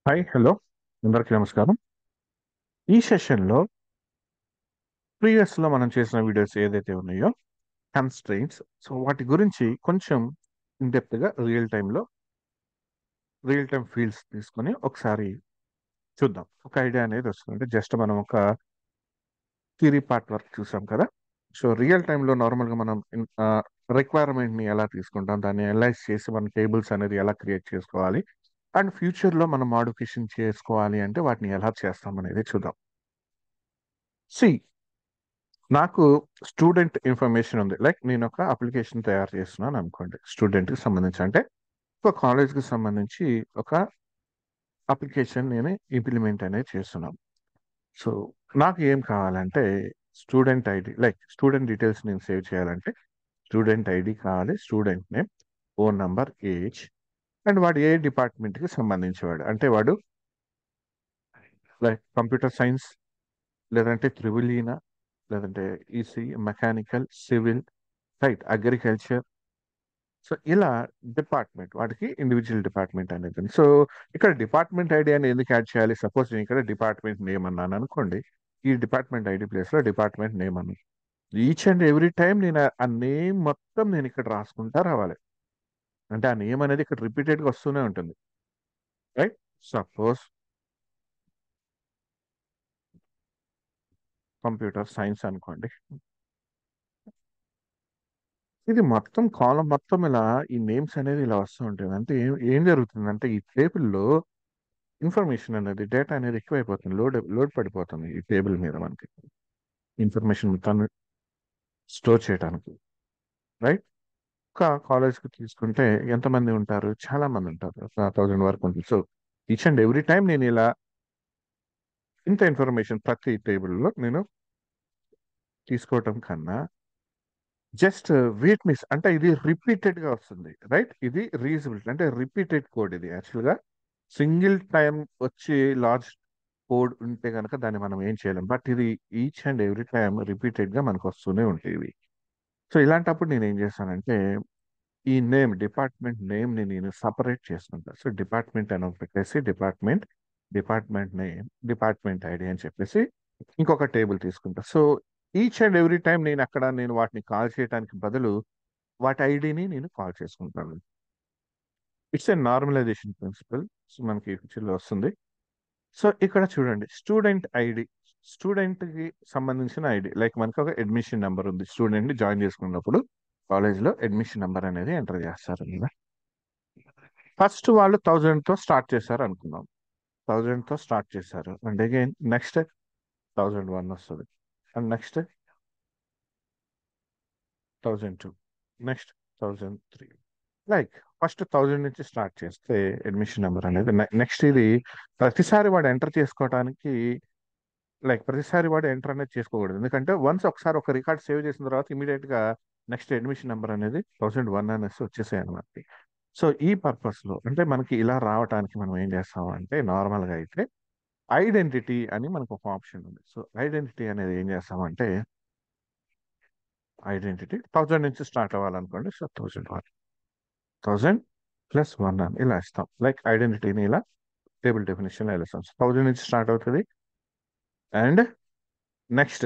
Hi hello అందరికీ నమస్కారం. ఈ సెషన్లో ప్రీవియస్లో మనం చేసిన వీడియోస్ ఏదైతే ఉన్నాయో కన్స్ట్రెయింట్స్, సో వాటి గురించి కొంచెం ఇన్డెప్త్గా రియల్ టైమ్ ఫీల్డ్స్ తీసుకొని ఒకసారి చూద్దాం. ఒక ఐడియా అనేది వస్తుంది. అంటే జస్ట్ మనం ఒక థియరీ పార్ట్ వర్క్ చూసాం కదా. సో రియల్ టైంలో నార్మల్గా మనం రిక్వైర్మెంట్ని ఎలా తీసుకుంటాం, దాన్ని అనలైజ్ చేసి మన టేబుల్స్ అనేది ఎలా క్రియేట్ చేసుకోవాలి, అండ్ ఫ్యూచర్లో మనం మాడిఫికేషన్ చేసుకోవాలి అంటే వాటిని ఎలా చేస్తాం అనేది చూద్దాం. సి నాకు స్టూడెంట్ ఇన్ఫర్మేషన్ ఉంది. లైక్ నేను ఒక అప్లికేషన్ తయారు చేస్తున్నాను అనుకోండి. స్టూడెంట్కి సంబంధించి అంటే ఒక కాలేజ్కి సంబంధించి ఒక అప్లికేషన్ నేను ఇంప్లిమెంట్ అనేది చేస్తున్నాను. సో నాకు ఏం కావాలంటే student ID, like student details నేను సేవ్ చేయాలంటే స్టూడెంట్ ఐడి కావాలి, student name, phone number, age, and వాడు ఏ డిపార్ట్మెంట్కి సంబంధించేవాడు అంటే వాడు లైక్ కంప్యూటర్ సైన్స్, లేదంటే త్రిబులీనా, లేదంటే EC, mechanical, civil, right, agriculture. So ఇలా డిపార్ట్మెంట్ వాటికి ఇండివిజువల్ డిపార్ట్మెంట్ అనేది ఉంది. సో ఇక్కడ డిపార్ట్మెంట్ ఐడి అని ఎందుకు యాడ్ చేయాలి? సపోజ్ నేను ఇక్కడ డిపార్ట్మెంట్ నేమ్ అన్నాను అనుకోండి. ఈ డిపార్ట్మెంట్ ఐడి ప్లేస్లో డిపార్ట్మెంట్ నేమ్ అన్నాను. ఈచ్ అండ్ ఎవ్రీ టైం నేను ఆ నేమ్ మొత్తం నేను ఇక్కడ రాసుకుంటా రావాలి. అంటే ఆ నేమ్ అనేది ఇక్కడ రిపీటెడ్గా వస్తూనే ఉంటుంది. రైట్. సపోజ్ కంప్యూటర్ సైన్స్ అనుకోండి. ఇది మొత్తం కాలం మొత్తం ఇలా ఈ నేమ్స్ అనేది ఇలా వస్తూ ఉంటుంది. అంటే ఏం ఏం జరుగుతుందంటే ఈ టేబుల్లో ఇన్ఫర్మేషన్ అనేది, డేటా అనేది ఎక్కువైపోతుంది, లోడ్ పడిపోతుంది ఈ టేబుల్ మీద మనకి ఇన్ఫర్మేషన్ మొత్తాన్ని స్టోర్ చేయడానికి. రైట్. ఒక కాలేజ్కి తీసుకుంటే ఎంతమంది ఉంటారు? చాలా మంది ఉంటారు, 1000 వరకు ఉంటుంది. So each and every time నేను ఇలా ఇంత ఇన్ఫర్మేషన్ ప్రతి టేబుల్లో నేను తీసుకోవటం కన్నా జస్ట్ వీటిని అంటే ఇది రిపీటెడ్గా వస్తుంది. రైట్. ఇది రీజనబిలిటీ అంటే రిపీటెడ్ కోడ్. ఇది యాక్చువల్గా సింగిల్ టైం వచ్చి లార్జ్ కోడ్ ఉంటే కనుక దాన్ని మనం ఏం చేయలేం. బట్ ఇది ఈచ్ అండ్ ఎవ్రీ టైం రిపీటెడ్గా మనకు వస్తూనే ఉంటాయి. సో ఇలాంటప్పుడు నేను ఏం చేస్తానంటే ఈ డిపార్ట్మెంట్ నేమ్ని నేను సపరేట్ చేసుకుంటాను. సో డిపార్ట్మెంట్ అని ఒకటి పెట్టేసి డిపార్ట్మెంట్ నేమ్, డిపార్ట్మెంట్ ఐడి అని చెప్పేసి ఇంకొక టేబుల్ తీసుకుంటా. So each and every time నేను వాటిని కాల్ చేయడానికి బదులు వాటి ఐడిని నేను కాల్ చేసుకుంటాను. It's a normalisation principle. So మనకి ఫ్యూచర్లో వస్తుంది. సో ఇక్కడ చూడండి, స్టూడెంట్ ఐడి, స్టూడెంట్కి సంబంధించిన ఐడి. లైక్ మనకి ఒక అడ్మిషన్ నెంబర్ ఉంది. స్టూడెంట్ని జాయిన్ చేసుకున్నప్పుడు కాలేజ్లో అడ్మిషన్ నెంబర్ అనేది ఎంటర్ చేస్తారు కదా. ఫస్ట్ వాళ్ళు 1000తో స్టార్ట్ చేశారు అనుకుందాం. 1000తో స్టార్ట్ చేశారు అండ్ అగైన్ నెక్స్ట్ 1001 వస్తుంది, and next 1002, next 1003. Like first 1000 నుంచి స్టార్ట్ చేస్తే అడ్మిషన్ నెంబర్ అనేది నెక్స్ట్ ఇది ప్రతిసారి వాడు ఎంటర్ చేసుకోవడానికి, లైక్ ప్రతిసారి వాడు ఎంటర్ అనేది చేసుకోకూడదు. ఎందుకంటే వన్స్ ఒకసారి ఒక రికార్డ్ సేవ్ చేసిన తర్వాత ఇమీడియట్ గా నెక్స్ట్ అడ్మిషన్ నెంబర్ అనేది 1001 అనేసి వచ్చేసాయి అనమాట. సో ఈ పర్పస్ లో అంటే మనకి ఇలా రావడానికి మనం ఏం చేస్తాం అంటే నార్మల్ గా అయితే ఐడెంటిటీ అని మనకు ఒక ఆప్షన్ ఉంది. సో ఐడెంటిటీ అనేది ఏం చేస్తామంటే ఐడెంటిటీ 1000 నుంచి స్టార్ట్ అవ్వాలనుకోండి. సో 1000 ప్లస్ 1 అని ఇలా ఇస్తాం. లైక్ ఐడెంటిటీని ఇలా టేబుల్ డెఫినేషన్ ఇలా ఇస్తాం. 1000 నుంచి స్టార్ట్ అవుతుంది అండ్ నెక్స్ట్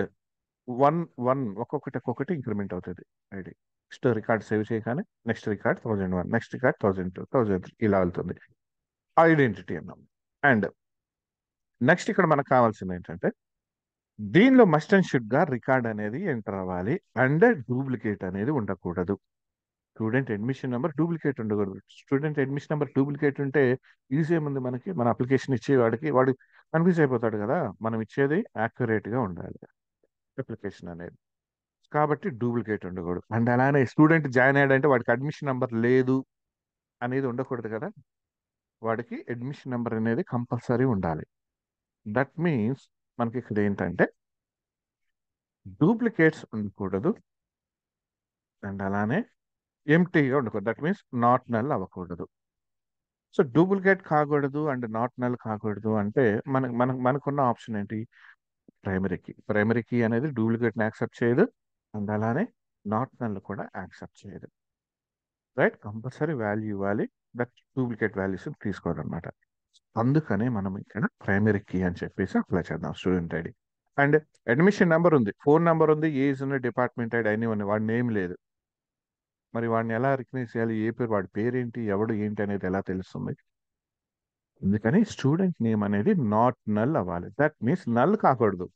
వన్ వన్ ఒక్కొక్కటి ఇంక్రిమెంట్ అవుతుంది ఐడి. నెక్స్ట్ రికార్డ్ సేవ్ చేయగానే నెక్స్ట్ రికార్డ్ 1001, నెక్స్ట్ రికార్డ్ 1002, 1003 ఇలా వెళ్తుంది. ఐడెంటిటీ అన్నాం. అండ్ నెక్స్ట్ ఇక్కడ మనకు కావాల్సింది ఏంటంటే దీనిలో మస్ట్ అండ్ షుడ్ గా రికార్డ్ అనేది ఎంటర్ అవ్వాలి అండ్ డూప్లికేట్ అనేది ఉండకూడదు. స్టూడెంట్ అడ్మిషన్ నెంబర్ డూప్లికేట్ ఉండకూడదు. స్టూడెంట్ అడ్మిషన్ నెంబర్ డూప్లికేట్ ఉంటే ఈజీ ఏముంది మనకి, మన అప్లికేషన్ ఇచ్చే వాడు కన్ఫ్యూజ్ అయిపోతాడు కదా. మనం ఇచ్చేది యాక్యురేట్ గా ఉండాలి అప్లికేషన్ అనేది. కాబట్టి డూప్లికేట్ ఉండకూడదు. అండ్ అలానే స్టూడెంట్ జాయిన్ అయ్యాడంటే వాడికి అడ్మిషన్ నెంబర్ లేదు అనేది ఉండకూడదు కదా. వాడికి అడ్మిషన్ నెంబర్ అనేది కంపల్సరీ ఉండాలి. దట్ మీన్స్ మనకి ఇక్కడ ఏంటంటే డూప్లికేట్స్ ఉండకూడదు అండ్ అలానే ఎంటీగా ఉండకూడదు. దట్ మీన్స్ నాట్ నల్ అవ్వకూడదు. సో డూప్లికేట్ కాకూడదు అండ్ నాట్ నల్ కాకూడదు అంటే మనకున్న ఆప్షన్ ఏంటి? ప్రైమరీ కీ అనేది డూప్లికేట్ని యాక్సెప్ట్ చేయదు అండ్ అలానే నాట్ నల్ కూడా యాక్సెప్ట్ చేయదు. రైట్. కంపల్సరీ వాల్యూ ఇవ్వాలి. దట్ డూప్లికేట్ వాల్యూస్ తీసుకోవడం అనమాట. అందుకనే మనం ఇక్కడ ప్రైమరీ కీ అని చెప్పేసి అప్లై చేద్దాం student ID. And admission number ఉంది, ఫోన్ నెంబర్ ఉంది, ఏజ్ ఉంది, డిపార్ట్మెంట్ ఐడి అన్నీ ఉన్నాయి, వాడి నేమ్ లేదు. మరి వాడిని ఎలా రికగ్నైజ్ చేయాలి? ఏ పేరు, వాడి పేరేంటి, ఎవడు ఏంటి అనేది ఎలా తెలుస్తుంది? అందుకని స్టూడెంట్ నేమ్ అనేది నాట్ నల్ అవ్వాలి. దట్ మీన్స్ నల్ కాకూడదు.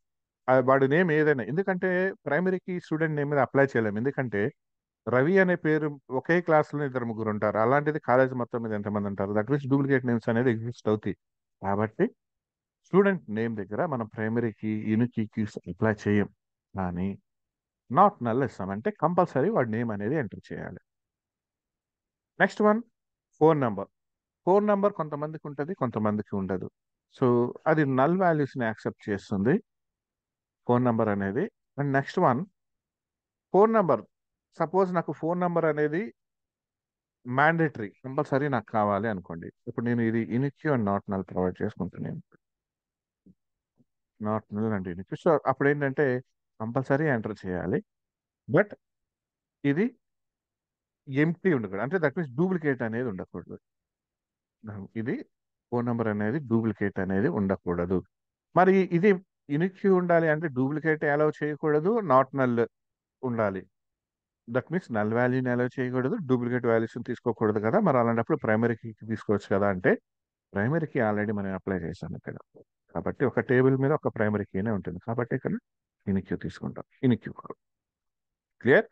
వాడి నేమ్ ఏదైనా, ఎందుకంటే ప్రైమరీకి స్టూడెంట్ నేమ్ మీద అప్లై చేయలేము. ఎందుకంటే రవి అనే పేరు ఒకే క్లాస్లో ఇద్దరు ముగ్గురు ఉంటారు, అలాంటిది కాలేజ్ మొత్తం మీద ఎంతమంది ఉంటారు? దట్ మీన్స్ డూప్లికేట్ నేమ్స్ అనేది ఎగ్జిస్ట్ అవుతాయి. కాబట్టి స్టూడెంట్ నేమ్ దగ్గర మనం ప్రైమరీకి యూనిక్కి అప్లై చేయం. కానీ నాట్ నల్ ఇస్తాం, అంటే కంపల్సరీ వాడి నేమ్ అనేది ఎంటర్ చేయాలి. Next one, phone number. Phone number కొంతమందికి ఉంటుంది, కొంతమందికి ఉండదు. సో అది నల్ వాల్యూస్ని యాక్సెప్ట్ చేస్తుంది ఫోన్ నంబర్ అనేది. And next one, phone number. Suppose నాకు ఫోన్ నంబర్ అనేది మ్యాండేటరీ, కంపల్సరీ నాకు కావాలి అనుకోండి. ఇప్పుడు నేను ఇది ఇనిక్యూ అండ్ నాట్ నల్ ప్రొవైడ్ చేసుకుంటున్నాను. Not null and ఇనిక్యూ. సో అప్పుడు ఏంటంటే కంపల్సరీ ఎంటర్ చేయాలి. బట్ ఇది ఎంటీ ఉండకూడదు, అంటే దట్ మీన్స్ డూప్లికేట్ అనేది ఉండకూడదు. ఇది ఫోన్ నెంబర్ అనేది డూప్లికేట్ అనేది ఉండకూడదు. మరి ఇది యూనిక్ ఉండాలి అంటే డూప్లికేట్ అలౌ చేయకూడదు, నాట్ నల్ ఉండాలి. దట్ మీన్స్ నల్ వాల్యూని అలౌ చేయకూడదు, డూప్లికేట్ వాల్యూస్ తీసుకోకూడదు కదా. మరి అలాంటప్పుడు ప్రైమరీకి తీసుకోవచ్చు కదా అంటే ప్రైమరీకి ఆల్రెడీ మనం అప్లై చేసాం ఇక్కడ. కాబట్టి ఒక టేబుల్ మీద ఒక ప్రైమరీ కీనే ఉంటుంది, కాబట్టి ఇక్కడ ఇనిక్యూ తీసుకుంటాం. ఇనిక్యూ క్లియర్.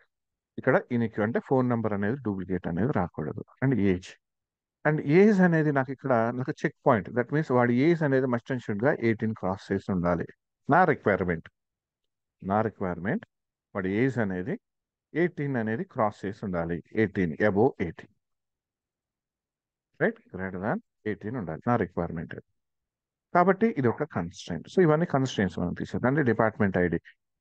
ఇక్కడ ఇనిక్యూ అంటే ఫోన్ నెంబర్ అనేది డూప్లికేట్ అనేది రాకూడదు. And age. అండ్ ఏజ్ అనేది నాకు ఇక్కడ నాకు చెక్ పాయింట్. దట్ మీన్స్ వాడి ఏజ్ అనేది మస్ట్ అండ్ షుడ్ గా 18 క్రాస్ చేసి ఉండాలి. నా రిక్వైర్మెంట్ నా రిక్వైర్మెంట్ వాడి ఏజ్ అనేది 18 అనేది క్రాస్ చేసి ఉండాలి. 18 అబోవ్ 18, రైట్, గ్రేటర్ దాన్ 18 ఉండాలి నా రిక్వైర్మెంట్. కాబట్టి ఇది ఒక కన్స్ట్రెంట్. సో ఇవన్నీ కన్స్ట్రెంట్స్ మనం తీసేది. అంటే డిపార్ట్మెంట్ ఐడి.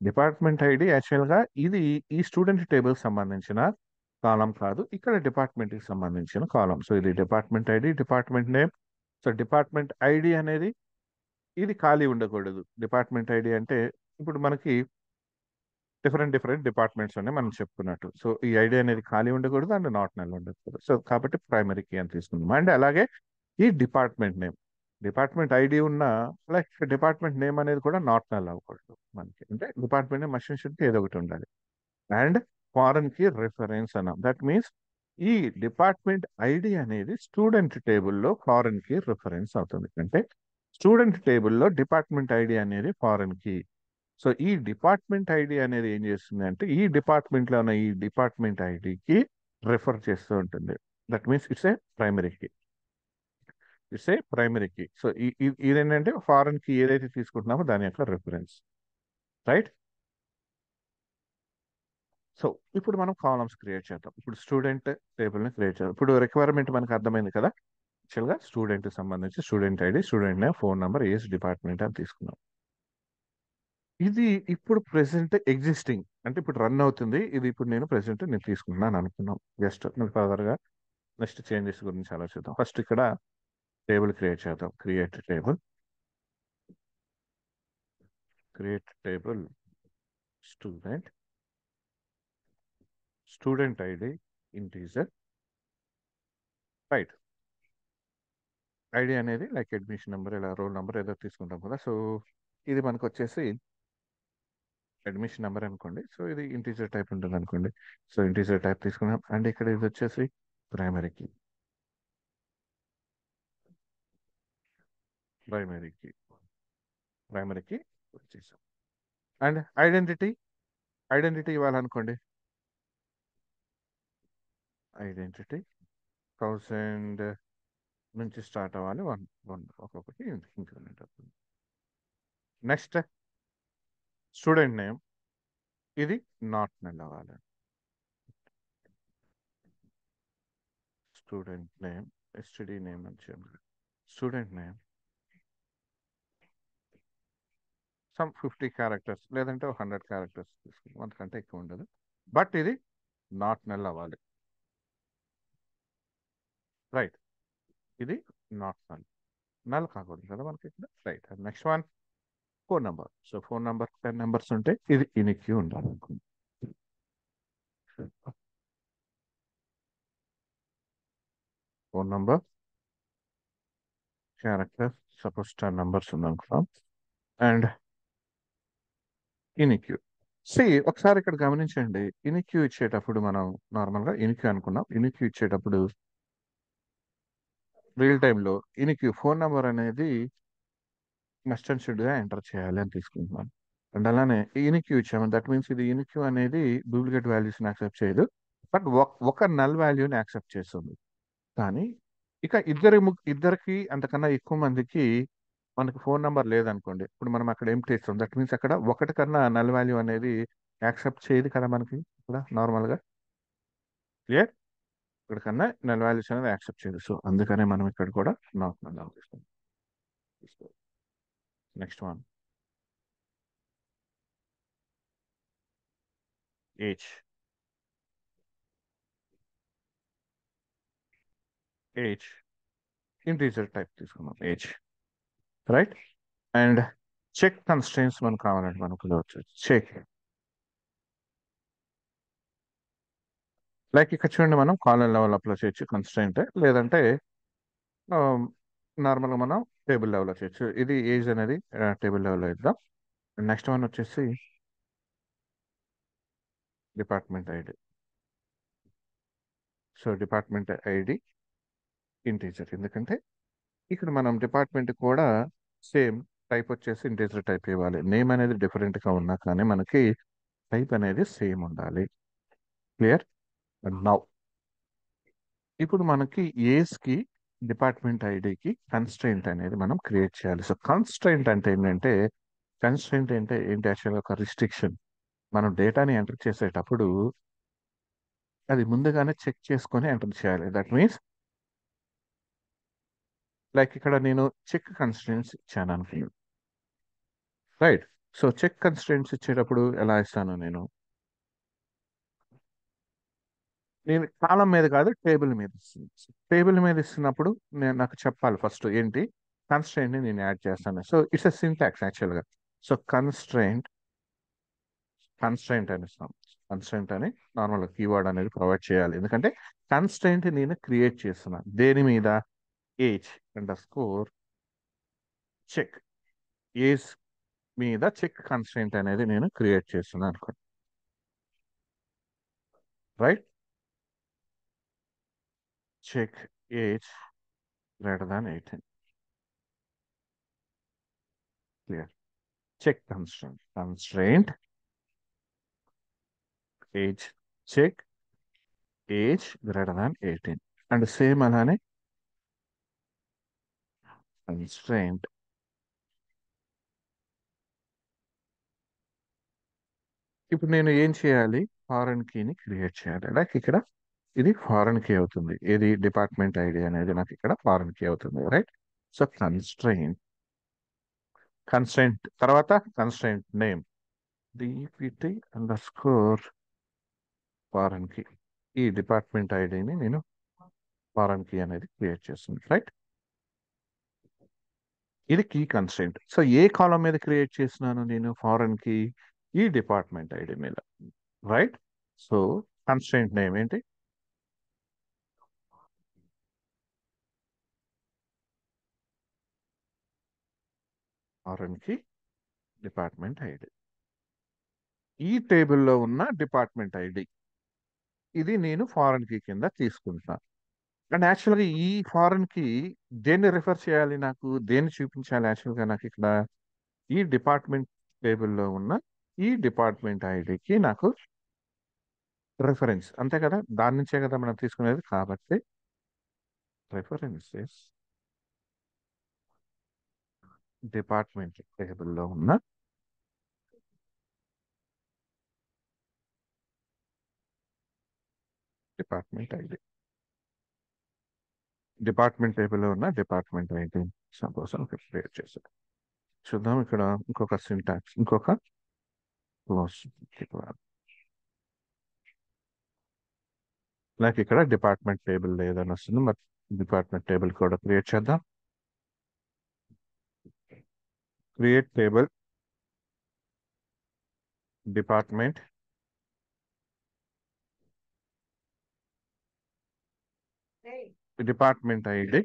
డిపార్ట్మెంట్ ఐడి యాక్చువల్గా ఇది ఈ స్టూడెంట్ టేబుల్ సంబంధించిన కాలం కాదు, ఇక్కడ డిపార్ట్మెంట్ కి సంబంధించిన కాలం. సో ఇది department ID, department name. So department ID అనేది ఇది ఖాళీ ఉండకూడదు. డిపార్ట్మెంట్ ఐడి అంటే ఇప్పుడు మనకి డిఫరెంట్ డిఫరెంట్ డిపార్ట్మెంట్స్ ఉన్నాయి మనం చెప్పుకున్నట్టు. సో ఈ ఐడి అనేది ఖాళీ ఉండకూడదు అండ్ నాట్ నల్ ఉండకూడదు. సో కాబట్టి ప్రైమరీ కీ అని తీసుకుందాం. అండ్ అలాగే ఈ డిపార్ట్మెంట్ నేమ్, డిపార్ట్మెంట్ ఐడి ఉన్న లైక్ డిపార్ట్మెంట్ నేమ్ అనేది కూడా నాట్ నల్ అవ్వకూడదు మనకి. అంటే డిపార్ట్మెంట్ నేమ్ మషన్ షుడ్ ఏదో ఒకటి ఉండాలి. అండ్ ఫారెన్ కి రిఫరెన్స్ అన్నాం. దట్ మీన్స్ ఈ డిపార్ట్మెంట్ ఐడి అనేది స్టూడెంట్ టేబుల్లో ఫారెన్ కి రిఫరెన్స్ అవుతుంది. అంటే స్టూడెంట్ టేబుల్లో డిపార్ట్మెంట్ ఐడి అనేది ఫారెన్ కి. సో ఈ డిపార్ట్మెంట్ ఐడి అనేది ఏం చేస్తుంది అంటే ఈ డిపార్ట్మెంట్లో ఉన్న ఈ డిపార్ట్మెంట్ ఐడికి రిఫర్ చేస్తూ ఉంటుంది. That means it's a primary key. So ఇదేంటంటే ఫారెన్ కి ఏదైతే తీసుకుంటున్నామో దాని యొక్క రిఫరెన్స్, రైట్. సో ఇప్పుడు మనం కాలమ్స్ క్రియేట్ చేద్దాం. ఇప్పుడు స్టూడెంట్ టేబుల్ని క్రియేట్ చేద్దాం. ఇప్పుడు రిక్వైర్మెంట్ మనకు అర్థమైంది కదా. యాక్చువల్గా స్టూడెంట్ సంబంధించి student ID, student name, phone number, age, department అని తీసుకున్నాం. ఇది ఇప్పుడు ప్రెసెంట్ ఎగ్జిస్టింగ్, అంటే ఇప్పుడు రన్ అవుతుంది. ఇది ఇప్పుడు నేను తీసుకుంటున్నాను అనుకున్నాం. జస్ట్ ఫర్దర్గా నెక్స్ట్ చేంజెస్ గురించి ఆలోచిద్దాం. ఫస్ట్ ఇక్కడ టేబుల్ క్రియేట్ చేద్దాం. Create table student, student ID integer, right. ID అనేది లైక్ అడ్మిషన్ నెంబర్, ఇలా రోల్ నెంబర్ ఏదో తీసుకుంటాం కదా. సో ఇది మనకు వచ్చేసి అడ్మిషన్ నెంబర్ అనుకోండి. సో ఇది ఇంటీజర్ టైప్ ఉంటుంది అనుకోండి. సో ఇంటీజర్ టైప్ తీసుకున్నాం. అండ్ ఇక్కడ ఇది వచ్చేసి ప్రైమరీకి ప్రైమరీకి ప్రైమరీకి వచ్చేసాం. And identity ఇవ్వాలనుకోండి. ఐడెంటిటీ 1000 నుంచి స్టార్ట్ అవ్వాలి. వన్ వన్ ఒక్కొక్కటి ఇంక్రిమెంట్ అవుతుంది. నెక్స్ట్ స్టూడెంట్ నేమ్, ఇది నాట్ నల్ అవ్వాలి. స్టూడెంట్ నేమ్, ఎస్టీడీ నేమ్ అని చెప్పి స్టూడెంట్ నేమ్ సమ్ 50 క్యారెక్టర్స్ లేదంటే 100 క్యారెక్టర్స్ తీసుకుంటాం, అంతకంటే ఎక్కువ ఉండదు. బట్ ఇది నాట్ నల్ అవ్వాలి, రైట్. ఇది నాట్ నల్, నల్ కాకూడదు కదా మనకి ఇక్కడ, right. Next one, phone number. So phone number 10 numbers ఉంటే ఇది ఇనిక్యూ ఉండాలి. Phone number character, suppose 10 numbers ఉందనుకుందాం. అండ్ ఇనిక్యూ. ఒకసారి ఇక్కడ గమనించండి. ఇనిక్యూ ఇచ్చేటప్పుడు మనం నార్మల్గా ఇనిక్యూ అనుకున్నాం. ఇనిక్యూ ఇచ్చేటప్పుడు రియల్ టైంలో ఇనిక్యూ ఫోన్ నెంబర్ అనేది మస్ట్ అండ్ షుడ్గా ఎంటర్ చేయాలి అని తీసుకుంటున్నాను. అండ్ అలానే ఇనిక్యూ ఇచ్చాము. దట్ మీన్స్ ఇది ఇనిక్యూ అనేది డూప్లికేట్ వాల్యూస్ని యాక్సెప్ట్ చేయదు. బట్ ఒక నల్ వాల్యూని యాక్సెప్ట్ చేస్తుంది. కానీ ఇక ఇద్దరికి అంతకన్నా ఎక్కువ మందికి మనకి ఫోన్ నెంబర్ లేదనుకోండి. ఇప్పుడు మనం అక్కడ ఏం చేస్తాం? దట్ మీన్స్ అక్కడ ఒకటి కన్నా నల్ వాల్యూ అనేది యాక్సెప్ట్ చేయదు కదా మనకి ఇక్కడ నార్మల్గా. క్లియర్? ఇక్కడ కన్నా నల్ వాల్యూస్ అనేది యాక్సెప్ట్ చేయదు. సో అందుకనే మనం ఇక్కడ కూడా నాట్ నల్ తీస్తాం. Next one, age. Age integer type తీసుకున్నాం age. Right. And check constraints మనకు కావాలంటే మనకు చెక్. లైక్ ఇక్కడ చూడండి, మనం కాలమ్ లెవెల్ అప్లో చేయొచ్చు కన్స్ట్రెయింట్, లేదంటే నార్మల్గా మనం టేబుల్ లెవెల్లో చేయొచ్చు. ఇది ఏజ్ అనేది టేబుల్ లెవెల్లో ఇద్దాం. నెక్స్ట్ వన్ వచ్చేసి department ID. So department ID integer, ఎందుకంటే ఇక్కడ మనం డిపార్ట్మెంట్ కూడా సేమ్ టైప్ వచ్చేసి ఇంటీజర్ టైప్ ఇవ్వాలి. నేమ్ అనేది డిఫరెంట్గా ఉన్నా కానీ మనకి టైప్ అనేది సేమ్ ఉండాలి. క్లియర్? నౌ ఇప్పుడు మనకి ఏజ్కి డిపార్ట్మెంట్ ఐడికి కన్స్ట్రెయింట్ అనేది మనం క్రియేట్ చేయాలి. సో కన్స్ట్రెయింట్ అంటే ఏంటంటే, కన్స్ట్రెయింట్ అంటే ఏంటి? యాక్చువల్గా ఒక రిస్ట్రిక్షన్. మనం డేటాని ఎంటర్ చేసేటప్పుడు అది ముందుగానే చెక్ చేసుకొని ఎంటర్ చేయాలి. దట్ మీన్స్ లైక్ ఇక్కడ నేను చెక్ కన్స్ట్రెయింట్స్ ఇచ్చాను అనుకున్నాను. రైట్. సో చెక్ కన్స్ట్రెయింట్స్ ఇచ్చేటప్పుడు ఎలా ఇస్తాను నేను? నేను కాలం మీద కాదు, టేబుల్ మీద ఇస్తుంది. టేబుల్ మీద ఇస్తున్నప్పుడు నాకు చెప్పాలి ఫస్ట్ ఏంటి కన్స్ట్రెయింట్ ని నేను యాడ్ చేస్తాను. సో ఇట్స్ ఎ సింటాక్స్ యాక్చువల్గా. సో కన్స్ట్రెయింట్ అని ఇస్తాం. కన్స్ట్రెయింట్ అని నార్మల్ కీవర్డ్ అనేది ప్రొవైడ్ చేయాలి. ఎందుకంటే కన్స్ట్రెయింట్ నేను క్రియేట్ చేస్తున్నాను దేని మీద? Age underscore check. Age మీద చెక్ కన్స్ట్రెయింట్ అనేది నేను క్రియేట్ చేస్తున్నాను అనుకోండి. Right. Check age greater than 18. Clear? Check constraint age check age greater than 18. And same అలానే కన్స్ట్రెయింట్ ఇప్పుడు నేను ఏం చేయాలి? ఫారెన్ కీని క్రియేట్ చేయాలి. లైక్ ఇక్కడ ఇది ఫారెన్ కీ అవుతుంది. ఇది డిపార్ట్మెంట్ ఐడి అనేది నాకు ఇక్కడ ఫారెన్ కీ అవుతుంది. రైట్. సో కన్స్ట్రెయింట్ తర్వాత constraint name DPT underscore foreign key. ఈ డిపార్ట్మెంట్ ఐడిని నేను ఫారెన్ కీ అనేది క్రియేట్ చేస్తుంది. రైట్. ఇది కీ కన్స్ట్రెయింట్. సో ఏ కాలం మీద క్రియేట్ చేసినాను నేను ఫారెన్ కీ? ఈ డిపార్ట్మెంట్ ఐడి మీద. రైట్. సో కన్స్ట్రెయింట్ నేమ్ ఏంటి? Foreign key department ID. ఈ టేబుల్లో ఉన్న డిపార్ట్మెంట్ ఐడి ఇది నేను ఫారెన్ కీ కింద తీసుకుంటాను. అండ్ యాక్చువల్గా ఈ ఫారెన్ కి దేన్ని రిఫర్ చేయాలి? నాకు దేన్ని చూపించాలి? యాక్చువల్గా నాకు ఇక్కడ ఈ డిపార్ట్మెంట్ టేబుల్లో ఉన్న ఈ డిపార్ట్మెంట్ ఐడికి నాకు రిఫరెన్స్, అంతే కదా? దాని నుంచే కదా మనం తీసుకునేది. కాబట్టి రిఫరెన్సెస్ డిపార్ట్మెంట్ టేబుల్లో ఉన్న డిపార్ట్మెంట్ ఐడి. డిపార్ట్మెంట్ టేబుల్లో ఉన్న డిపార్ట్మెంట్ ఐడి సపోజ్ క్రియేట్ చేశారు. చూద్దాం ఇక్కడ ఇంకొక సింటాక్స్, ఇంకొక క్లోజ్. నాకు ఇక్కడ డిపార్ట్మెంట్ టేబుల్ లేదని వస్తుంది. మరి డిపార్ట్మెంట్ టేబుల్ కూడా క్రియేట్ చేద్దాం. Create table department department ID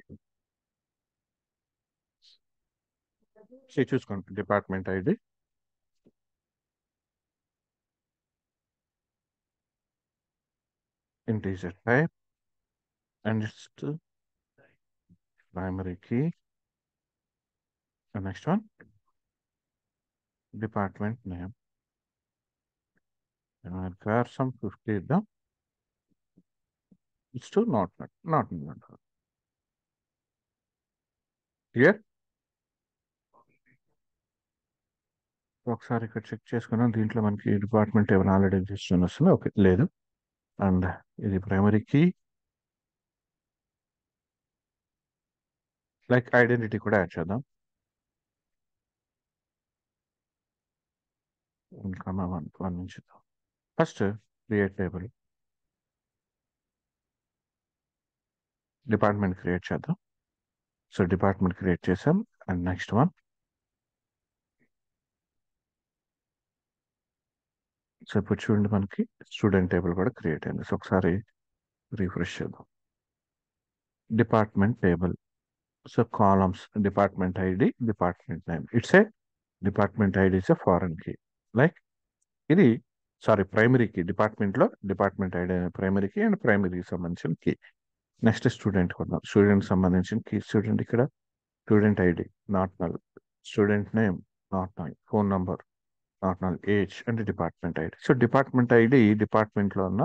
చూసుకోండి department ID, integer type, and it's primary key. The next one, department name. And I'll require some 50 the it's to not clear. ఒకసారి ఇక్కడ check చేసుకున్నాం, దీంట్లో మనకి department ఏమైనా already registration వస్తుంది, okay లేదు. And ఇది ప్రైమరీ కీ, లైక్ ఐడెంటిటీ కూడా యాడ్ చేద్దాం. ఇంకా వన్ నుంచి first create table, department create చేద్దాం. సో డిపార్ట్మెంట్ క్రియేట్ చేసాం. అండ్ నెక్స్ట్ వన్, సో ఇప్పుడు చూడండి మనకి స్టూడెంట్ టేబుల్ కూడా క్రియేట్ అయింది. సో ఒకసారి రిఫ్రెష్ చేద్దాం. Department table, so columns department ID, department name. It's a department ID is a foreign key, like ఇది సారీ ప్రైమరీ కీ, డిపార్ట్మెంట్లో department ID primary key and ప్రైమరీకి సంబంధించిన కీ. నెక్స్ట్ స్టూడెంట్ కొద్దాం, స్టూడెంట్ సంబంధించిన key. Student ఇక్కడ student ID not null, student name not null, phone number not null, age and department ID. So department ID డిపార్ట్మెంట్లో ఉన్న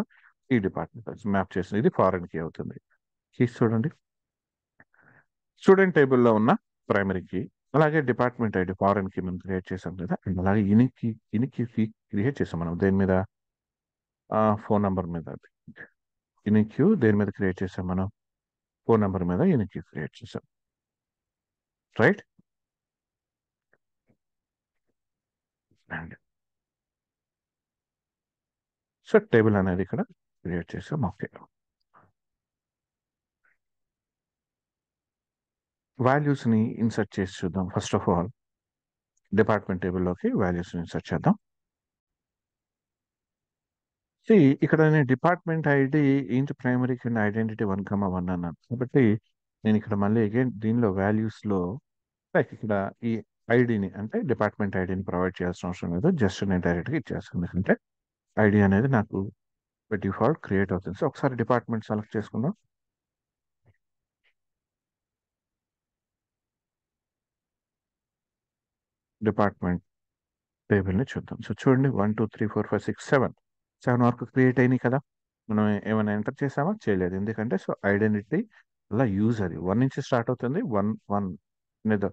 ఈ department map చేసింది, ఇది foreign key అవుతుంది. Keys చూడండి, స్టూడెంట్ టేబుల్లో ఉన్న ప్రైమరీ కీ, అలాగే డిపార్ట్మెంట్ ఐడి ఫారెన్ కీ మనం క్రియేట్ చేసాం కదా, అండ్ అలాగే యూనిక్ కీ క్రియేట్ చేసాం మనం దేని మీద, ఫోన్ నంబర్ మీద. యూనిక్ క్యూ దేని మీద క్రియేట్ చేసాం మనం, ఫోన్ నంబర్ మీద యూనిక్ క్యూ క్రియేట్ చేసాం, రైట్. అండ్ సో టేబుల్ అనేది ఇక్కడ క్రియేట్ చేసాం, ఓకే. వాల్యూస్ని ఇన్సర్ట్ చేసి చూద్దాం. ఫస్ట్ ఆఫ్ ఆల్ డిపార్ట్మెంట్ టేబుల్లోకి వాల్యూస్ని ఇన్సర్ట్ చేద్దాం. ఇక్కడ నేను డిపార్ట్మెంట్ ఐడి ఏంటి ప్రైమరీ కింద ఐడెంటిటీ 1,1 అన్నాను కాబట్టి నేను ఇక్కడ మళ్ళీ అగైన్ దీనిలో వాల్యూస్లో లైక్ ఇక్కడ ఈ ఐడిని అంటే డిపార్ట్మెంట్ ఐడిని ప్రొవైడ్ చేయాల్సిన అవసరం లేదు, జస్ట్ నేను డైరెక్ట్గా ఇచ్చేస్తాను, ఎందుకంటే ఐడి అనేది నాకు డిఫాల్ట్ క్రియేట్ అవుతుంది. సో ఒకసారి డిపార్ట్మెంట్ సెలెక్ట్ చేసుకుందాం. డిపార్ట్మెంట్ టేబుల్ని చూద్దాం. సో చూడండి 1 2 3 4 5 6 7 వరకు క్రియేట్ అయినాయి కదా. మనం ఏమైనా ఎంటర్ చేసామా, చేయలేదు, ఎందుకంటే సో ఐడెంటిటీ అలా యూజ్ అది 1 నుంచి స్టార్ట్ అవుతుంది, 1 1 లేదా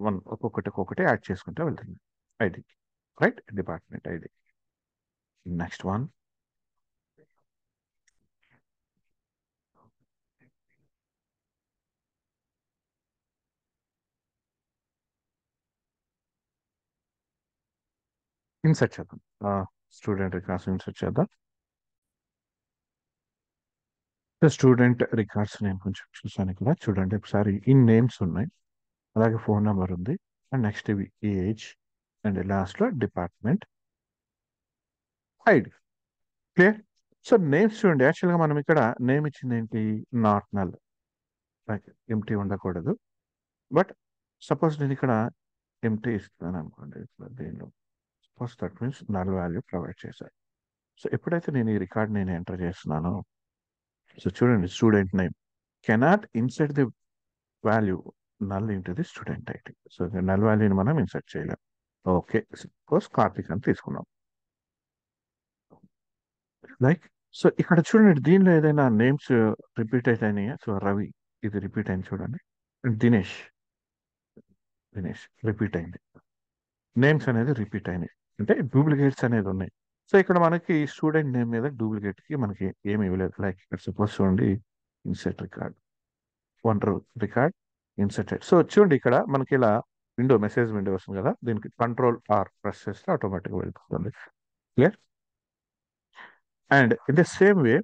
1 ఒక్కొక్కటి యాడ్ చేసుకుంటే వెళ్తుంది ID, right. Department ID. Next one, insert చేద్దాం. స్టూడెంట్ రికార్డ్స్ ఇన్సర్ట్ చేద్దాం. స్టూడెంట్ రికార్డ్స్ నేను కొంచెం చూసాను ఇక్కడ, చూడండి ఒకసారి ఇన్ నేమ్స్ ఉన్నాయి, అలాగే ఫోన్ నెంబర్ ఉంది, అండ్ నెక్స్ట్ ఇవి ఏజ్, అండ్ లాస్ట్లో department ID. Clear. So names చూడండి, యాక్చువల్గా మనం ఇక్కడ నేమ్ ఇచ్చింది ఏంటి, నాట్ నల్, లైక్ ఎంటీ ఉండకూడదు. బట్ సపోజ్ నేను ఇక్కడ ఎంటీ ఇస్తాను అనుకోండి, దీనిలో suppose that means null value provide చేశాను. సో ఎప్పుడైతే నేను ఈ రికార్డ్ నేను ఎంటర్ చేస్తున్నానో, సో చూడండి student name cannot insert the value null into the student ID. So null వాల్యూని మనం ఇన్సర్ట్ చేయలేం. ఓకే, సపోజ్ కార్తిక్ అని తీసుకున్నాం, లైక్. సో ఇక్కడ చూడండి దీనిలో ఏదైనా నేమ్స్ రిపీట్ అయినాయా, సో రవి ఇది రిపీట్ అయింది చూడండి, దినేష్ దినేష్ రిపీట్ అయింది, నేమ్స్ అనేది రిపీట్ అయినాయి, అంటే డూప్లికేట్స్ అనేది ఉన్నాయి. సో ఇక్కడ మనకి స్టూడెంట్ నేమ్ మీద డూప్లికేట్ కి మనకి ఏమి ఇవ్వలేదు, లైక్ ఇక్కడ సపోజ్ చూడండి insert record, one record inserted. So చూడండి ఇక్కడ మనకి ఇలా మెసేజ్ విండో వస్తుంది కదా, దీనికి Ctrl+R ప్రెస్ చేస్తే ఆటోమేటిక్గా వెళ్ళిపోతుంది. Clear. And in the same way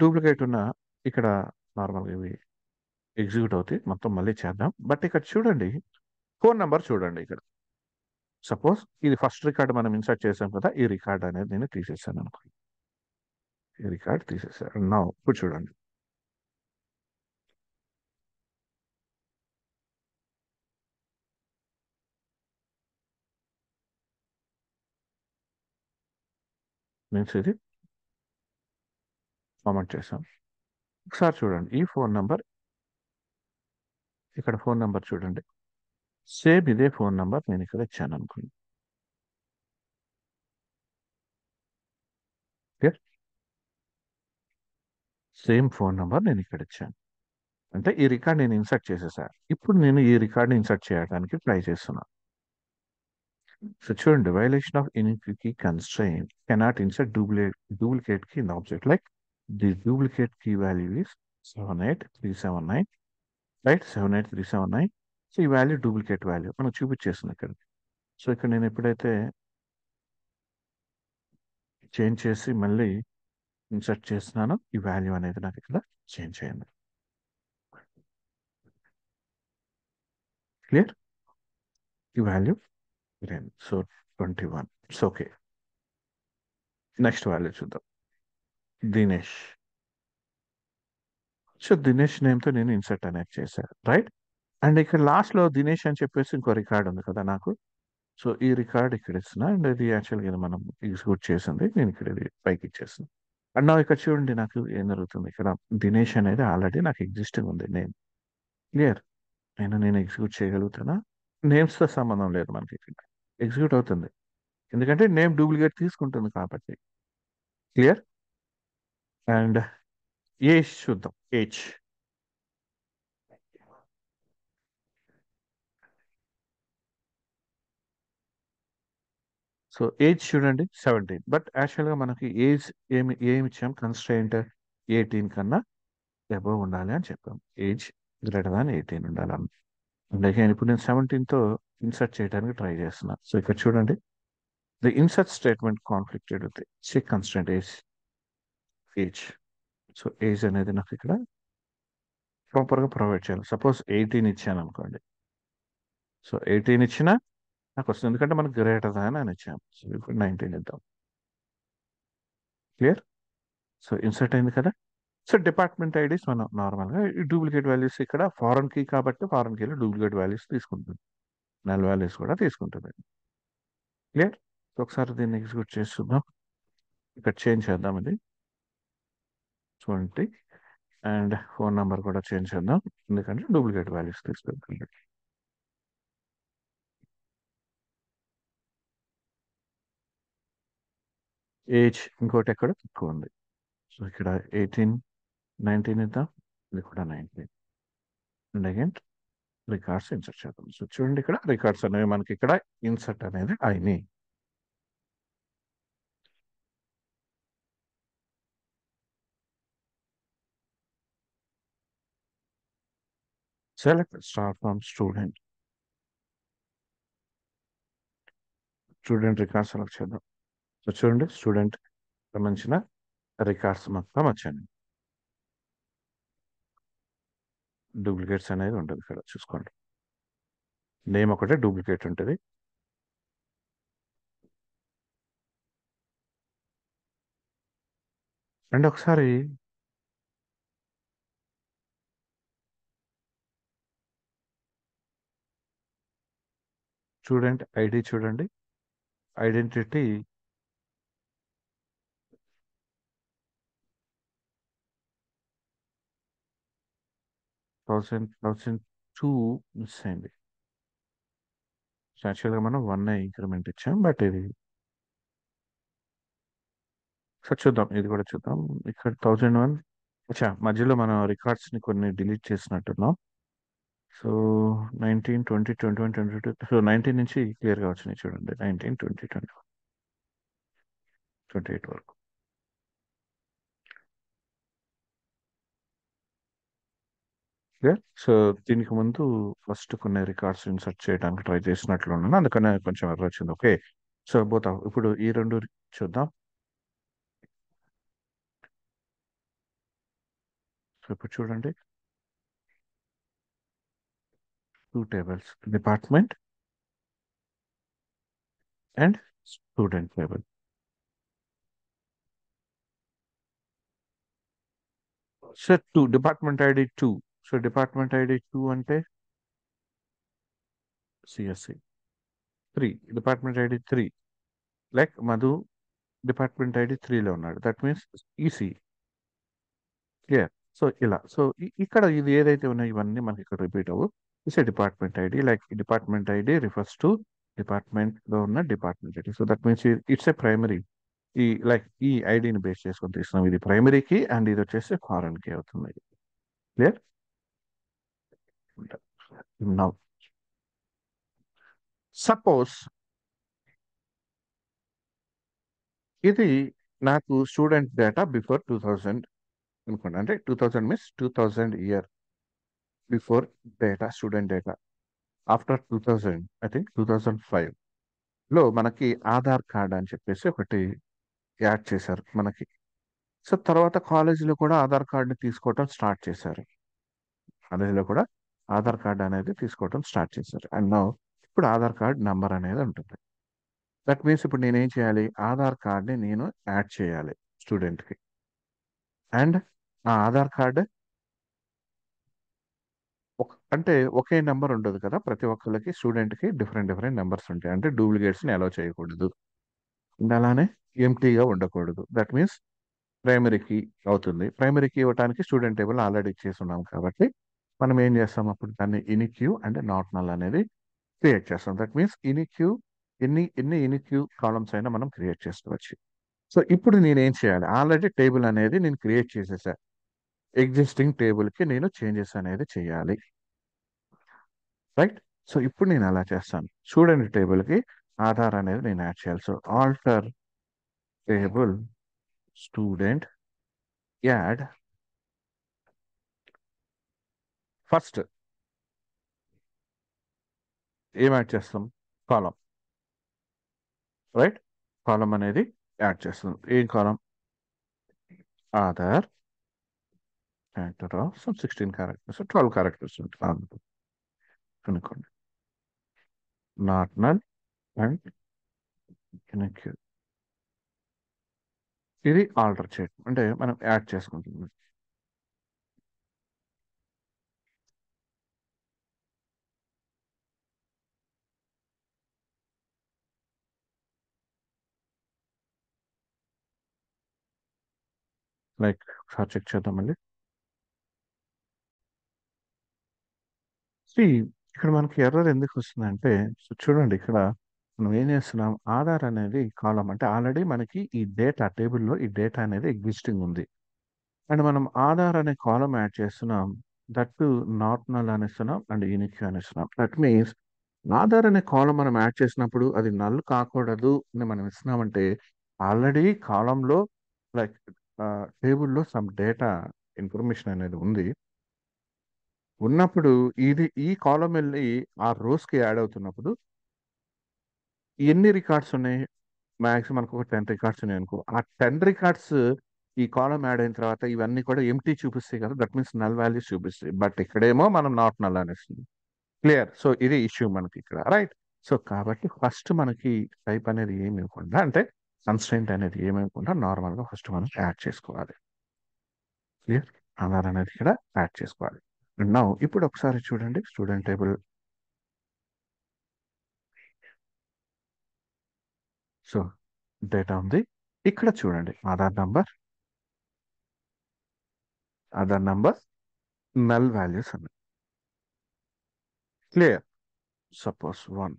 duplicate ఉన్న ఇక్కడ నార్మల్గా ఇవి ఎగ్జిక్యూట్ అవుతాయి, మొత్తం మళ్ళీ చేద్దాం. బట్ ఇక్కడ చూడండి ఫోన్ నెంబర్ చూడండి, ఇక్కడ సపోజ్ ఇది ఫస్ట్ రికార్డ్ మనం ఇన్సర్ట్ చేసాం కదా, ఈ రికార్డ్ అనేది నేను తీసేసాను అనుకో, ఈ రికార్డ్ తీసేసాను. నా ఇప్పుడు చూడండి మీన్స్ ఇది కామెంట్ చేసాం. ఒకసారి చూడండి ఈ ఫోన్ నంబర్, ఇక్కడ ఫోన్ నంబర్ చూడండి, సేమ్ ఇదే ఫోన్ నంబర్ నేను ఇక్కడ ఇచ్చాను అనుకోండి. సేమ్ ఫోన్ నంబర్ నేను ఇక్కడ ఇచ్చాను. అంటే ఈ రికార్డ్ నేను ఇన్సర్ట్ చేసేసా. ఇప్పుడు నేను ఈ రికార్డ్ని ఇన్సర్ట్ చేయడానికి ట్రై చేస్తున్నా. సో చూడండి, violation of infinity constraint cannot insert duplicate key in the object, like the duplicate key value is 78379, right, 78379. So ఈ వాల్యూ డూప్లికేట్ వాల్యూ మనకు చూపించేస్తుంది ఇక్కడ. సో ఇక్కడ నేను ఎప్పుడైతే చేంజ్ చేసి మళ్ళీ ఇన్సర్ట్ చేస్తున్నానో ఈ వాల్యూ అనేది నాకు ఇక్కడ చేంజ్ అయింది. క్లియర్? ఈ value grain. So 21. It's okay. Next value చూద్దాం. దినేష్. సో దినేష్ నేమ్తో నేను ఇన్సర్ట్ అనేది చేశాను, రైట్. అండ్ ఇక్కడ లాస్ట్లో దినేష్ అని చెప్పేసి ఇంకో రికార్డ్ ఉంది కదా నాకు. సో ఈ రికార్డ్ ఇక్కడ ఇస్తున్నా, అండ్ ఇది యాక్చువల్గా ఇది మనం ఎగ్జిక్యూట్ చేసింది, నేను ఇక్కడ ఇది పైకి ఇచ్చేస్తాను. అండ్ నా ఇక్కడ చూడండి నాకు ఏం జరుగుతుంది. ఇక్కడ దినేష్ అనేది ఆల్రెడీ నాకు ఎగ్జిస్టింగ్ ఉంది నేమ్. క్లియర్? నేను ఎగ్జిక్యూట్ చేయగలుగుతానా? నేమ్స్తో సంబంధం లేదు మనకి, ఇక్కడ ఎగ్జిక్యూట్ అవుతుంది, ఎందుకంటే నేమ్ డూప్లికేట్ తీసుకుంటుంది కాబట్టి. క్లియర్? అండ్ ఏజ్ చూద్దాం. ఏజ్. సో ఏజ్ చూడండి 17, బట్ యాక్చువల్గా మనకి ఏజ్ ఏమి ఇచ్చాం, కన్స్ట్రెయింట్ 18 కన్నా అబవ్ ఉండాలి అని చెప్పాం. ఏజ్ గ్రేటర్ దాన్ 18 ఉండాలి. అందుకే ఇప్పుడు నేను 17తో ఇన్సర్ట్ చేయడానికి ట్రై చేస్తున్నా. సో ఇక్కడ చూడండి, the insert statement conflicted with check constraint age. So age అనేది నాకు ఇక్కడ ప్రాపర్గా ప్రొవైడ్ చేయాలి. సపోజ్ 18 ఇచ్చాను అనుకోండి. సో 18 ఇచ్చినా నాకు వస్తుంది, ఎందుకంటే మనకు గ్రేటర్ దాన్ అని ఇచ్చాము. సో ఇప్పుడు 19 ఇద్దాం. క్లియర్? సో ఇన్సర్ట్ అయింది కదా. సో డిపార్ట్మెంట్ ఐడీస్ మనం నార్మల్గా ఈ డూప్లికేట్ వాల్యూస్ ఇక్కడ ఫారెన్ కీ కాబట్టి ఫారెన్ కీలో డూప్లికేట్ వాల్యూస్ తీసుకుంటుంది, నల్ వాల్యూస్ కూడా తీసుకుంటుంది. క్లియర్? సో ఒకసారి దీన్ని ఎగ్జిక్యూట్ చేసి చూద్దాం. ఇక్కడ చేంజ్ చేద్దాం ఇది 20, అండ్ ఫోన్ నెంబర్ కూడా చేంజ్ చేద్దాం, ఎందుకంటే డూప్లికేట్ వాల్యూస్ తీసుకుంటుంది. ఏజ్ ఇంకోటి ఎక్కడ తక్కువ ఉంది. సో ఇక్కడ 18, 19 ఇద్దాం, ఇది కూడా 19. అండ్ అగైన్ రికార్డ్స్ ఇన్సర్ట్ చేద్దాం. సో చూడండి, ఇక్కడ రికార్డ్స్ అనేవి మనకి ఇక్కడ ఇన్సర్ట్ అనేది అయినాయి. Select star from student. Student records select చేద్దాం. సో చూడండి, స్టూడెంట్ సంబంధించిన రికార్డ్స్ మొత్తం వచ్చాయి. డూప్లికేట్స్ అనేది ఉంటుంది ఇక్కడ చూసుకోండి. నేమ్ ఒకటే డూప్లికేట్ ఉంటుంది. అండ్ ఒకసారి స్టూడెంట్ ఐడి చూడండి, ఐడెంటిటీ 1002 మిస్ అయింది. యాక్చువల్గా మనం 1 ఇంక్రిమెంట్ ఇచ్చాం, బట్ ఇది సార్ చూద్దాం, ఇది కూడా చూద్దాం. ఇక్కడ 1001. అచ్చా, మధ్యలో మనం రికార్డ్స్ని కొన్ని డిలీట్ చేసినట్టున్నాం. సో 19, 20, 21, 22. సో 19 నుంచి క్లియర్గా వచ్చినాయి చూడండి, 19, 20, 21, 28 వరకు. క్లియర్? సో దీనికి ముందు ఫస్ట్ కొన్ని రికార్డ్స్ ఇన్సర్ట్ చేయడానికి ట్రై చేసినట్లున్నాను, అందుకనే కొంచెం ఎర్ర వచ్చింది. ఓకే, సో ఇప్పుడు ఈ రెండు చూద్దాం. సో ఇప్పుడు చూడండి, 2 tables, department and student table. So 2 department ID 2. So department ID 2 అంటే CSE. 3 department ID 3, like Madhu department ID 3లో ఉన్నాడు. That means EC. Clear. So ఇలా. సో ఇక్కడ ఇది ఏదైతే ఉన్నాయో ఇవన్నీ మనకి ఇక్కడ రిపీట్ అవ్వు. It's a department ID. Like department ID refers to department లో ఉన్న department ID. So that means it's a primary. Like ఈ ఐడిని బేస్ చేసుకొని తీస్తున్నాం. ఇది ప్రైమరీకి అండ్ ఇది వచ్చేసి ఫారెన్ కి అవుతుంది. క్లియర్. నౌ సపోజ్ ఇది నాకు స్టూడెంట్ డేటా బిఫోర్ 2000 అనుకోండి. అంటే 2000 means 2000 year before data, student data. After 2000 I think 2005 లో మనకి ఆధార్ కార్డ్ అని చెప్పేసి ఒకటి యాడ్ చేశారు మనకి. సో తర్వాత కాలేజీలో కూడా ఆధార్ కార్డు తీసుకోవటం స్టార్ట్ చేశారు. కాలేజీలో కూడా ఆధార్ కార్డ్ అనేది తీసుకోవటం స్టార్ట్ చేశారు. అండ్ నౌ ఇప్పుడు ఆధార్ కార్డ్ నంబర్ అనేది ఉంటుంది. దట్ మీన్స్ ఇప్పుడు నేనేం చేయాలి? ఆధార్ కార్డ్ని నేను యాడ్ చేయాలి స్టూడెంట్కి. అండ్ ఆ ఆధార్ కార్డ్ అంటే ఒకే నెంబర్ ఉండదు కదా, ప్రతి ఒక్కరికి స్టూడెంట్కి డిఫరెంట్ డిఫరెంట్ నెంబర్స్ ఉంటాయి. అంటే డూప్లికేట్స్ని అలౌ చేయకూడదు. అండ్ అలానే ఎంటీగా ఉండకూడదు. దట్ మీన్స్ ప్రైమరీకి అవుతుంది. ప్రైమరీకి ఇవ్వడానికి స్టూడెంట్ టేబుల్ ఆల్రెడీ ఇచ్చేసి ఉన్నాం కాబట్టి మనం ఏం చేస్తాం అప్పుడు దాన్ని ఇనిక్యూ అండ్ నాట్ నల్ అనేది క్రియేట్ చేస్తాం. దట్ మీన్స్ ఇనిక్యూ ఎన్ని ఎన్ని ఇనిక్యూ కాలమ్స్ అయినా మనం క్రియేట్ చేసుకోవచ్చు. సో ఇప్పుడు నేనేం చేయాలి? ఆల్రెడీ టేబుల్ అనేది నేను క్రియేట్ చేసేసా. ఎగ్జిస్టింగ్ టేబుల్కి నేను చేంజెస్ అనేది చేయాలి. రైట్. సో ఇప్పుడు నేను అలా చేస్తాను. స్టూడెంట్ టేబుల్కి ఆధార్ అనేది నేను యాడ్ చేయాలి. So alter table student add first ఏం యాడ్ చేస్తాం? కాలం. రైట్. కాలం అనేది యాడ్ చేస్తాం. ఏం column? Aadhaar character of some 16 characters 12 characters ఉంటుంది అనుకోండి. Not null and include. ఇది ఆల్టర్ చేయడం అంటే మనం యాడ్ చేసుకుంటుంది. లైక్ ఒకసారి చెక్ చేద్దాం మళ్ళీ. See, ఇక్కడ మనకి ఎర్రర్ ఎందుకు వస్తుందంటే, సో చూడండి ఇక్కడ మనం ఏం చేస్తున్నాం? ఆధార్ అనేది కాలం అంటే ఆల్రెడీ మనకి ఈ డేటా టేబుల్లో ఈ డేటా అనేది ఎగ్జిస్టింగ్ ఉంది. అండ్ మనం ఆధార్ అనే కాలం యాడ్ చేస్తున్నాం. దట్ నాట్ నల్ అనేస్తున్నాం అండ్ యూనిక్ అనేస్తున్నాం. దట్ మీన్స్ ఆధార్ అనే కాలం మనం యాడ్ చేసినప్పుడు అది నల్ కాకూడదు అని మనం ఇస్తున్నామంటే ఆల్రెడీ కాలంలో లైక్ టేబుల్లో సమ్ డేటా ఇన్ఫర్మేషన్ అనేది ఉంది. ఉన్నప్పుడు ఈ కాలం వెళ్ళి ఆ రోస్కి యాడ్ అవుతున్నప్పుడు ఎన్ని రికార్డ్స్ ఉన్నాయి? మ్యాక్సిమం మనకు ఒక 10 రికార్డ్స్ ఉన్నాయి అనుకో. ఆ 10 రికార్డ్స్ ఈ కాలం యాడ్ అయిన తర్వాత ఇవన్నీ కూడా ఎంటీ చూపిస్తాయి కదా. దట్ మీన్స్ నల్ వాల్యూస్ చూపిస్తాయి. బట్ ఇక్కడేమో మనం నాట్ నల్ అనేస్తుంది. క్లియర్. సో ఇది ఇష్యూ మనకి ఇక్కడ. రైట్. సో కాబట్టి ఫస్ట్ మనకి టైప్ అనేది ఏమి ఇవ్వకుండా అంటే కన్స్ట్రెంట్ అనేది ఏమి ఇవ్వకుండా నార్మల్గా ఫస్ట్ మనం యాడ్ చేసుకోవాలి. క్లియర్. ఆధార్ అనేది ఇక్కడ యాడ్ చేసుకోవాలి. నౌ ఇప్పుడు ఒకసారి చూడండి స్టూడెంట్ టేబుల్. సో డేటా ఉంది. ఇక్కడ చూడండి ఆధార్ నంబర్ నల్ వాల్యూస్ ఉన్నాయి. క్లియర్. సపోజ్ 1.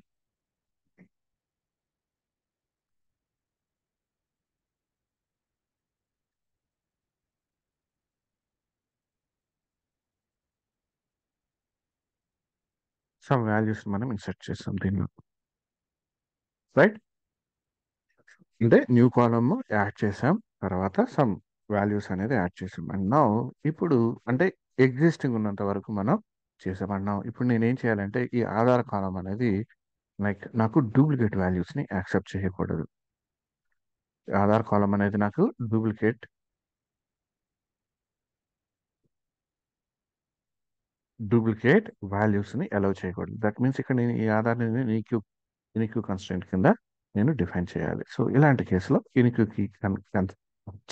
సమ్ వాల్యూస్ మనం ఇన్సర్ట్ చేస్తాం దీనిలో. రైట్. అంటే న్యూ కాలమ్ యాడ్ చేసాం. తర్వాత సమ్ వాల్యూస్ అనేది యాడ్ చేసాం. అండ్ నౌ ఇప్పుడు అంటే ఎగ్జిస్టింగ్ ఉన్నంత వరకు మనం చేసాం. అండ్ నౌ ఇప్పుడు నేను ఏం చేయాలంటే ఈ ఆధార్ కాలం అనేది లైక్ నాకు డూప్లికేట్ వాల్యూస్ని యాక్సెప్ట్ చేయకూడదు. ఆధార్ కాలం అనేది నాకు డూప్లికేట్ వాల్యూస్ని అలౌ చేయకూడదు. దట్ మీన్స్ ఇక్కడ నేను ఈ ఆధార్ని ఇనిక్యూ కన్స్టెంట్ కింద నేను డిఫైన్ చేయాలి. సో ఇలాంటి కేసులో ఇనిక్యూకి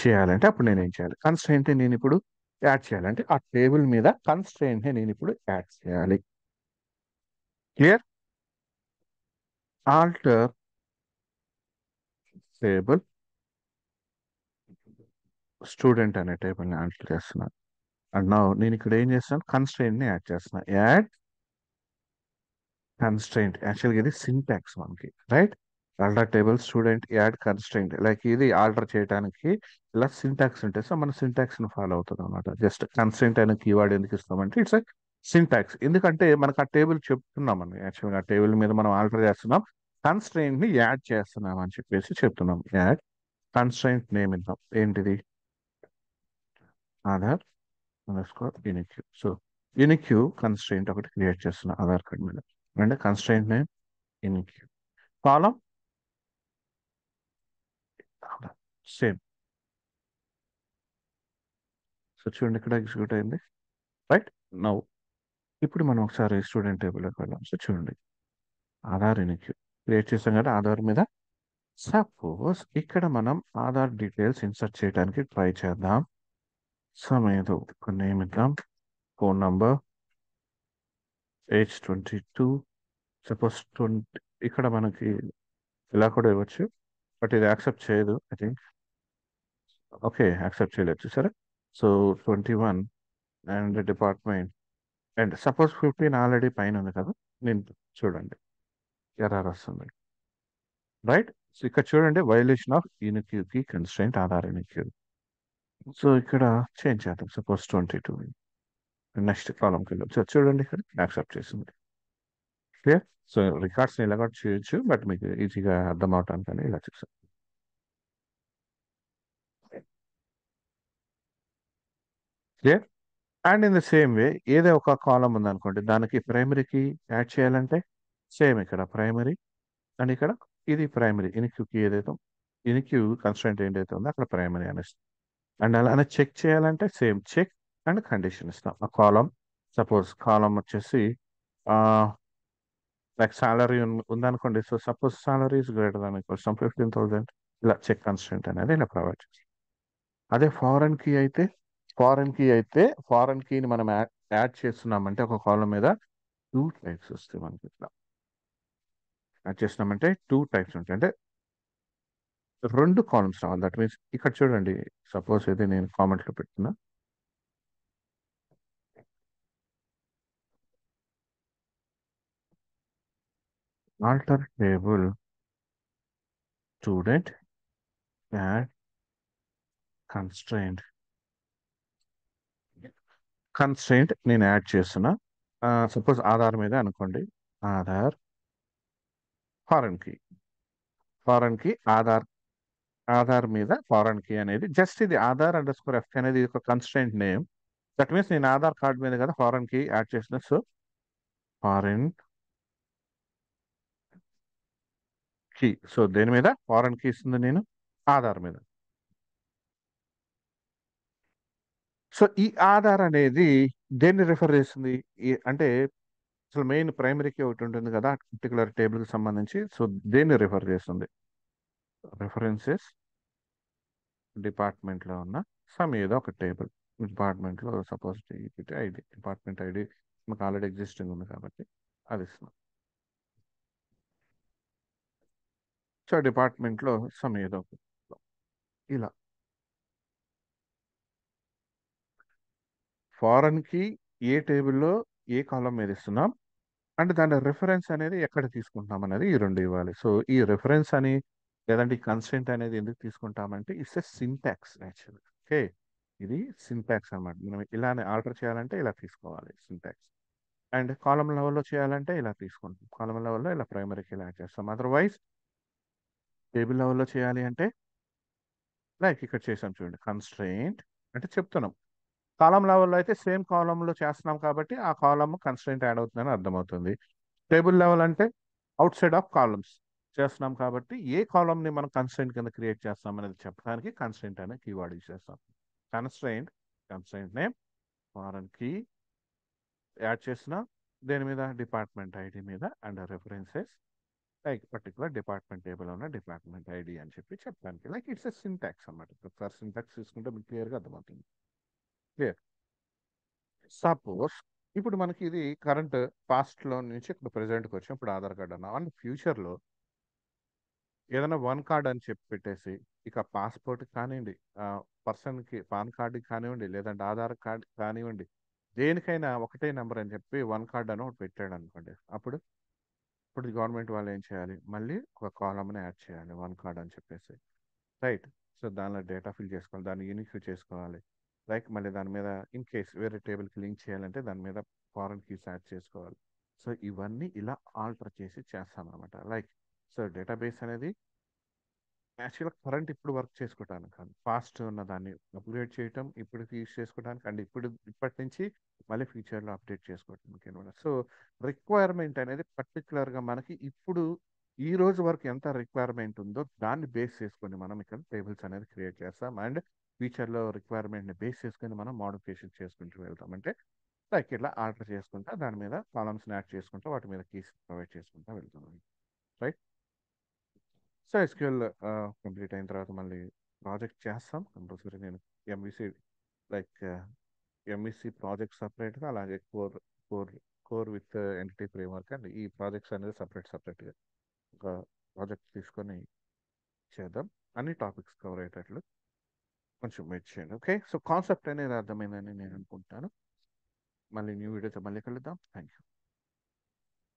చేయాలంటే అప్పుడు నేను ఏం చేయాలి? కన్స్ట్రెయింట్ నేను ఇప్పుడు యాడ్ చేయాలంటే ఆ టేబుల్ మీద కన్స్ట్రెయింట్ నేను ఇప్పుడు యాడ్ చేయాలి. క్లియర్. ఆల్టర్ టేబుల్ స్టూడెంట్ అనే టేబుల్ని యాడ్ చేస్తున్నా. అండ్ నా నేను ఇక్కడ ఏం చేస్తాను, కన్స్ట్రెయింట్ని యాడ్ చేస్తున్నా. యాడ్ కన్స్ట్రెయింట్, యాక్చువల్గా ఇది సింటాక్స్ మనకి, right? Alter table student add constraint, like ఇది ఆల్టర్ చేయడానికి ఇలా సింటాక్స్ ఉంటాయి. సో మన సింటాక్స్ ని ఫాలో అవుతుంది అనమాట. జస్ట్ కన్స్ట్రెయింట్ అనే కీవర్డ్ ఎందుకు ఇస్తామంటే ఇట్స్ సింటాక్స్, ఎందుకంటే మనకు ఆ టేబుల్ చెప్తున్నాం అని, యాక్చువల్గా ఆ టేబుల్ మీద మనం ఆల్టర్ చేస్తున్నాం, కన్స్ట్రెయింట్ ని యాడ్ చేస్తున్నాం అని చెప్పేసి చెప్తున్నాం. యాడ్ కన్స్ట్రెయింట్ నేమ్ ఇద్దాం, ఏంటిది? Aadhaar underscore unique. So unique constraint ఒకటి క్రియేట్ చేస్తున్నా ఆధార్ కార్డ్ మీద. And constraint name unique. Column same. So చూడండి ఇక్కడ ఎగ్జిక్యూట్ అయింది, రైట్? నౌ ఇప్పుడు మనం ఒకసారి స్టూడెంట్ టేబుల్లోకి వెళ్ళాం. సో చూడండి, ఆధార్ యూనిక్యూ క్రియేట్ చేసాం కదా ఆధార్ మీద. సపోజ్ ఇక్కడ మనం ఆధార్ డీటెయిల్స్ ఇన్సర్ట్ చేయడానికి ట్రై చేద్దాం. సమేదో ఒక నేమ్ ఇద్దాం, ఫోన్ నంబర్, ఏజ్ 22, సపోజ్ 20. ఇక్కడ మనకి ఇలా కూడా ఇవ్వచ్చు, బట్ ఇది యాక్సెప్ట్ చేయదు ఐ థింక్. ఓకే, యాక్సెప్ట్ చేయలేదు సరే. So 21 and department, and suppose 15 already పైన ఉంది కదా. నేను చూడండి ఎర్రర్ వస్తుంది, రైట్? సో ఇక్కడ చూడండి, వైలేషన్ ఆఫ్ యూనిక్యూకి కన్స్ట్రెయింట్ ఆధార్ యూనిక్యూ. సో ఇక్కడ చేంజ్ చేద్దాం, సపోజ్ 22. నెక్స్ట్ కాలంకి వెళ్ళాం. సో చూడండి ఇక్కడ యాక్సెప్ట్ చేసింది. క్లియర్? సో రికార్డ్స్ ఇలా కూడా చేయొచ్చు, బట్ మీకు ఈజీగా అర్థం అవటానికి ఇలా చేస్తాం. Clear? And in the same way ఏదో ఒక కాలం ఉందనుకోండి, దానికి ప్రైమరీకి యాడ్ చేయాలంటే సేమ్ ఇక్కడ ప్రైమరీ, అండ్ ఇక్కడ ఇది ప్రైమరీ ఇన్క్యూకి ఏదైతే ఇన్క్యూ కన్స్ట్రెంట్ ఏదైతే ఉందో అక్కడ ప్రైమరీ అనేసి. అండ్ అలానే చెక్ చేయాలంటే సేమ్ చెక్ అండ్ కండిషన్ ఇస్తాం. ఆ కాలం, సపోజ్ కాలం వచ్చేసి లైక్ సాలరీ ఉందనుకోండి. So suppose salary is greater than equal 15,000, ఇలా చెక్ కన్స్ట్రెంట్ అనేది ఇలా ప్రొవైడ్ చేస్తాం. అదే ఫారెన్ కీని మనం యాడ్ చేస్తున్నామంటే ఒక కాలం మీద టూ టైప్స్ వస్తాయి మనకి. ఇట్లా యాడ్ చేస్తున్నామంటే టూ టైప్స్ ఉంటాయి, అంటే రెండు కాలమ్స్ రావాలి. దట్ మీన్స్ ఇక్కడ చూడండి, సపోజ్ ఇది నేను కామెంట్లో పెడుతున్నా, alter table student add constraint. Constraint నేను యాడ్ చేస్తున్నా, సపోజ్ ఆధార్ మీద అనుకోండి. Aadhaar foreign key, foreign key Aadhaar, Aadhaar మీద ఫారెన్ కీ అనేది జస్ట్ ఇది ఆధార్ అండర్ స్కోర్ ఎఫ్ అనేది ఒక కన్స్ట్రెయింట్ నేమ్. దట్ మీన్స్ నేను ఆధార్ కార్డ్ మీద కదా ఫారెన్ కీ యాడ్ చేసిన. సో ఫారెన్ కీ, సో దేని మీద ఫారెన్ కీ ఇస్తుంది నేను? ఆధార్ మీద. సో ఈ ఆధార్ అనేది దేన్ని రిఫర్ చేస్తుంది? అంటే అసలు మెయిన్ ప్రైమరీకి ఒకటి ఉంటుంది కదా పర్టికులర్ టేబుల్కి సంబంధించి. సో దేన్ని రిఫర్ చేస్తుంది? రెఫరెన్సెస్ డిపార్ట్మెంట్లో ఉన్న సమ్ ఏదో ఒక టేబుల్. డిపార్ట్మెంట్లో సపోజ్ ఐడి, డిపార్ట్మెంట్ ఐడి మనకు ఆల్రెడీ ఎగ్జిస్టింగ్ ఉంది కాబట్టి అది ఇస్తున్నాం. సో డిపార్ట్మెంట్లో సమ్ ఏదో ఒక ఇలా ఫారెన్కి ఏ టేబుల్లో ఏ కాలం మీద ఇస్తున్నాం, అంటే దాని రిఫరెన్స్ అనేది ఎక్కడ తీసుకుంటాం అనేది ఈ రెండు ఇవ్వాలి. సో ఈ రిఫరెన్స్ అని లేదంటే ఈ కన్స్టెంట్ అనేది ఎందుకు తీసుకుంటామంటే it's a syntax actual. Okay, ఇది సింటాక్స్ అన్నమాట. మనం ఇలానే ఆల్టర్ చేయాలంటే ఇలా తీసుకోవాలి సింటాక్స్. అండ్ కాలం లెవెల్లో చేయాలంటే ఇలా తీసుకుంటాం, కాలం లెవెల్లో ఇలా ప్రైమరీకి ఇలా చేస్తాం. అదర్వైజ్ టేబుల్ లెవెల్లో చేయాలి అంటే లైక్ ఇక్కడ చేసాం చూడండి, కన్స్ట్రెయింట్ అంటే చెప్తున్నాం. కాలం లెవెల్లో అయితే సేమ్ కాలంలో చేస్తున్నాం కాబట్టి ఆ కాలమ్ కన్స్ట్రెయింట్ యాడ్ అవుతుందని అర్థమవుతుంది. టేబుల్ లెవెల్ అంటే అవుట్ సైడ్ ఆఫ్ కాలమ్స్ చేస్తున్నాం కాబట్టి ఏ కాలమ్ని మనం కన్స్ట్రెయింట్ కింద క్రియేట్ చేస్తాం అనేది చెప్పడానికి కన్స్ట్రెయింట్ అనే కీవర్డ్ యూజ్ చేస్తాం. Constraint, constraint name, foreign key add చేసిన దేని మీద? డిపార్ట్మెంట్ ఐడి మీద. And references like particular department table ఉన్న డిపార్ట్మెంట్ ఐడి అని చెప్పి చెప్పడానికి లైక్ ఇట్స్ ఎ సింటాక్స్ అన్నమాట. ఒకసారి సింటాక్స్ తీసుకుంటే మీకు క్లియర్గా అర్థమవుతుంది. క్లియర్? సపోజ్ ఇప్పుడు మనకి ఇది కరెంట్ పాస్ట్ లో నుంచి ఇప్పుడు ప్రెసెంట్కి వచ్చాం, ఇప్పుడు ఆధార్ కార్డ్ అన్నాం. అండ్ ఫ్యూచర్లో ఏదైనా వన్ కార్డ్ అని చెప్పి పెట్టేసి ఇక పాస్పోర్ట్ కానివ్వండి, పర్సన్కి పాన్ కార్డు కానివ్వండి, లేదంటే ఆధార్ కార్డు కానివ్వండి, దేనికైనా ఒకటే నెంబర్ అని చెప్పి వన్ కార్డ్ అని ఒకటి పెట్టాడు అనుకోండి. అప్పుడు ఇప్పుడు గవర్నమెంట్ వాళ్ళు ఏం చేయాలి, మళ్ళీ ఒక కాలమ్ని యాడ్ చేయాలి వన్ కార్డ్ అని చెప్పేసి, రైట్. సో దానిలో డేటా ఫిల్ చేసుకోవాలి, దాన్ని యూనిక్ చేసుకోవాలి. లైక్ మళ్ళీ దాని మీద ఇన్ కేస్ వేరే టేబుల్కి లింక్ చేయాలంటే దాని మీద ఫారెన్ కీస్ యాడ్ చేసుకోవాలి. సో ఇవన్నీ ఇలా ఆల్టర్ చేసి చేస్తాం అనమాట. లైక్ సో డేటాబేస్ అనేది యాక్చువల్గా కరెంట్ ఇప్పుడు వర్క్ చేసుకోవడానికి కాదు, ఫాస్ట్ ఉన్న దాన్ని అప్గ్రేడ్ చేయటం ఇప్పుడు యూస్ చేసుకోవడానికి, అండ్ ఇప్పటి నుంచి మళ్ళీ ఫ్యూచర్లో అప్డేట్ చేసుకోవడానికి అనమాట. సో రిక్వైర్మెంట్ అనేది పర్టికులర్గా మనకి ఇప్పుడు ఈ రోజు వరకు ఎంత రిక్వైర్మెంట్ ఉందో దాన్ని బేస్ చేసుకొని మనం ఇక్కడ టేబుల్స్ అనేది క్రియేట్ చేస్తాం, అండ్ ఫ్యూచర్లో రిక్వైర్మెంట్ని బేస్ చేసుకొని మనం మోడిఫికేషన్ చేసుకుంటూ వెళ్తాం. అంటే లైక్ ఇట్లా ఆర్డర్ చేసుకుంటా దాని మీద కాలమ్స్ని యాడ్ చేసుకుంటా వాటి మీద కీస్ ప్రొవైడ్ చేసుకుంటా వెళ్తాం, రైట్. సో ఎస్క్యూఎల్ కంప్లీట్ అయిన తర్వాత మళ్ళీ ప్రాజెక్ట్ చేస్తాం కంపల్సరీ. నేను ఎంవిసి లైక్ ఎంవిసి ప్రాజెక్ట్ సపరేట్గా, అలాగే core core with entity framework, and ఈ ప్రాజెక్ట్స్ అనేది సపరేట్గా ఒక ప్రాజెక్ట్ తీసుకొని చేద్దాం. అన్ని టాపిక్స్ కవర్ అయ్యేటట్లు కొంచెం వెయిట్ చేయండి. ఓకే, సో కాన్సెప్ట్ అనేది అర్థమైందని నేను అనుకుంటాను. మళ్ళీ న్యూ వీడియోతో మళ్ళీ కలుద్దాం. Thank you.